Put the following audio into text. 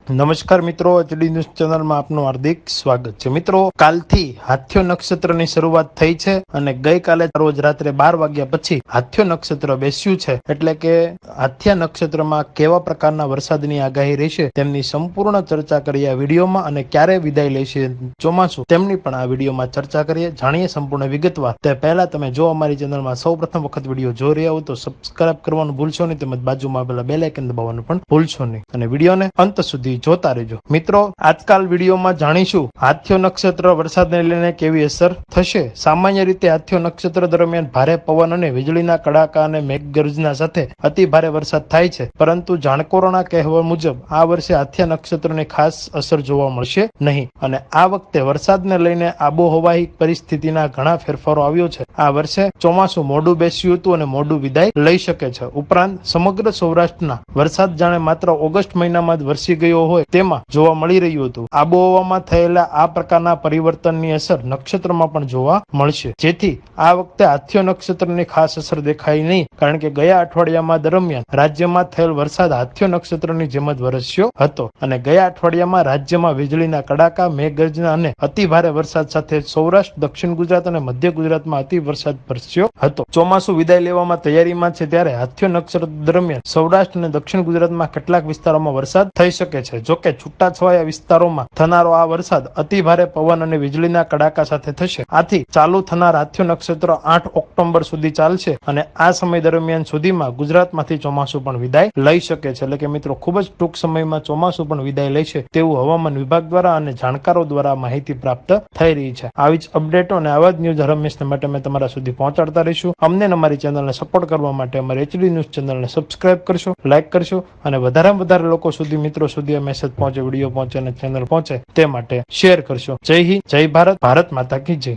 નમસ્કાર મિત્રો, HD news ચેનલમાં આપનું હાર્દિક સ્વાગત છે। મિત્રો, કાલથી હાથ્યો નક્ષત્રની શરૂઆત થઈ છે અને ગઈકાલે રોજ રાત્રે 12 વાગ્યા પછી હાથ્યો નક્ષત્ર બેસ્યું છે। એટલે કે હાથ્યા નક્ષત્રમાં કેવા પ્રકારના વરસાદની આગાહી રહેશે તેમની સંપૂર્ણ ચર્ચા કરીએ આ વિડીયોમાં, અને ક્યારે વિદાય લેશે ચોમાસું તેમની પણ આ વિડીયોમાં ચર્ચા કરીએ, જાણીએ સંપૂર્ણ વિગતવાર। તે પહેલા તમે જો અમારી ચેનલમાં સૌપ્રથમ વખત વિડીયો જોઈ રહ્યા હો તો સબસ્ક્રાઇબ કરવાનું ભૂલશો નહીં, તેમજ બાજુમાં આપેલા બેલ આઇકન દબાવવાનું પણ ભૂલશો નહીં, અને વિડીયોને અંત સુધી જોતા રહેજો। મિત્રો, આજકાલ વિડીયોમાં જાણીશું હાથ્યો નક્ષત્ર વરસાદને લઈને કેવી અસર થશે। સામાન્ય રીતે હાથ્યો નક્ષત્ર દરમિયાન ભારે પવન અને વીજળીના કડાકા અને મેઘગર્જના સાથે અતિ ભારે વરસાદ થાય છે, પરંતુ જાણકારોના કહેવા મુજબ આ વર્ષે હાથ્યા નક્ષત્રની ખાસ અસર જોવા મળશે નહીં, અને આ વખતે વરસાદને લઈને આબોહવાહી પરિસ્થિતિના ઘણા ફેરફારો આવ્યો છે। આ વર્ષે ચોમાસું મોડું બેસ્યું હતું અને મોડું વિદાય લઈ શકે છે। ઉપરાંત સમગ્ર સૌરાષ્ટ્રના વરસાદ જાણે માત્ર ઓગસ્ટ મહિનામાં જ વરસી ગયો હોય તેમાં જોવા મળી રહ્યું હતું। આબોહવામાં થયેલા આ પ્રકારના પરિવર્તનની અસર નક્ષત્રમાં પણ જોવા મળશે, જેથી આ વખતે હાથ્યો નક્ષત્રની ખાસ અસર દેખાય નહીં, કારણ કે ગયા અઠવાડિયામાં દરમિયાન રાજ્યમાં થયેલ વરસાદ હાથ્યો નક્ષત્રની જેમ જ વરસ્યો હતો, અને ગયા અઠવાડિયામાં રાજ્યમાં વીજળીના કડાકા, મેઘગર્જના અને અતિ ભારે વરસાદ સાથે સૌરાષ્ટ્ર, દક્ષિણ ગુજરાત અને મધ્ય ગુજરાતમાં અતિ વરસાદ વરસ્યો હતો। ચોમાસું વિદાય લેવામાં તૈયારીમાં છે, ત્યારે હાથ્યો નક્ષત્ર દરમિયાન સૌરાષ્ટ્ર અને દક્ષિણ ગુજરાતમાં કેટલાક વિસ્તારોમાં વરસાદ થઈ શકે છે। જોકે છૂટાછવાયા વિસ્તારોમાં થનારો આ વરસાદ અતિ ભારે પવન અને વીજળીના કડાકા સાથે થશે। આથી ચાલુ થનાર હાથ્યો નક્ષત્ર 8 ઓક્ટોબર સુધી ચાલશે, અને આ સમય દરમિયાન સુધીમાં ગુજરાતમાંથી ચોમાસું પણ વિદાય લઈ શકે છે। એટલે કે મિત્રો, ખૂબ જ ટૂંક સમયમાં ચોમાસું પણ વિદાય લેશે તેવું હવામાન વિભાગ દ્વારા અને જાણકારો દ્વારા માહિતી પ્રાપ્ત થઈ રહી છે। આવી જ અપડેટો અને આવા જ ન્યૂઝ હંમેશા માટે અમે તમારા સુધી પહોંચાડતા રહીશું। અમને અમારી ચેનલને સપોર્ટ કરવા માટે અમારી એચડી ન્યૂઝ ચેનલને સબસ્ક્રાઇબ કરશો, લાઇક કરશો, અને વધારેમાં વધારે લોકો સુધી, મિત્રો સુધી આ મેસેજ પહોંચે, વિડીયો પહોંચે અને ચેનલ પહોંચે તે માટે શેર કરશો। જય હિન્દ, જય ભારત, ભારત માતા કી જય।